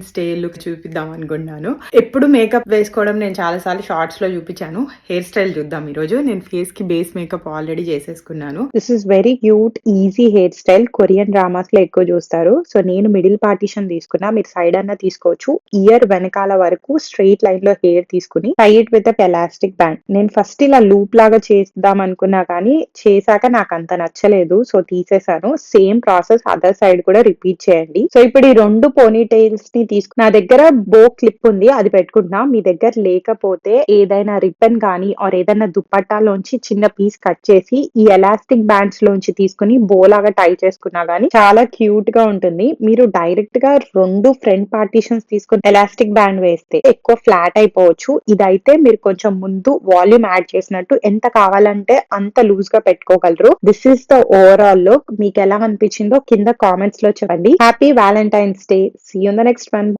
Stay look చూపిద్దాం అనుకున్నాను. ఎప్పుడు మేకప్ వేసుకోవడం నేను చాలా సార్లు షార్ట్స్ లో చూపించాను. హెయిర్ స్టైల్ చూద్దాం ఈ రోజు. నేను ఫేస్ కి బేస్ మేకప్ ఆల్రెడీ చేసేసుకున్నాను. This is very cute easy hair style. Korean dramas లో ఎక్కువ చూస్తారు. సో నేను మిడిల్ పార్టిషన్ తీసుకున్నా, మీరు సైడ్ అన్న తీసుకోవచ్చు. ఇయర్ వెనకాల వరకు స్ట్రైట్ లైన్ లో హెయిర్ తీసుకుని టై ఇట్ విత్ ఎలాస్టిక్ బ్యాండ్. నేను ఫస్ట్ ఇలా లూప్ లాగా చేద్దాం అనుకున్నా కానీ చేశాక నాకు అంత నచ్చలేదు, సో తీసేసాను. సేమ్ ప్రాసెస్ అదర్ సైడ్ కూడా రిపీట్ చేయండి. సో ఇప్పుడు ఈ రెండు పోనీ టైల్స్ ని నా దగ్గర బో క్లిప్ ఉంది, అది పెట్టుకుంటున్నా. మీ దగ్గర లేకపోతే ఏదైనా రిబ్బన్ కానీ ఆర్ ఏదైనా దుప్పట్టాలోంచి చిన్న పీస్ కట్ చేసి ఈ ఎలాస్టిక్ బ్యాండ్స్ లోంచి తీసుకుని బో లాగా టై చేసుకున్నా గానీ చాలా క్యూట్ గా ఉంటుంది. మీరు డైరెక్ట్ గా రెండు ఫ్రంట్ పార్టీషన్స్ తీసుకుని ఎలాస్టిక్ బ్యాండ్ వేస్తే ఎక్కువ ఫ్లాట్ అయిపోవచ్చు. ఇదైతే మీరు కొంచెం ముందు వాల్యూమ్ యాడ్ చేసినట్టు ఎంత కావాలంటే అంత లూజ్ గా పెట్టుకోగలరు. This is the overall look. మీకు ఎలా అనిపించిందో కింద కామెంట్స్ లో చెప్పండి. Happy Valentine's day. See you in the next one.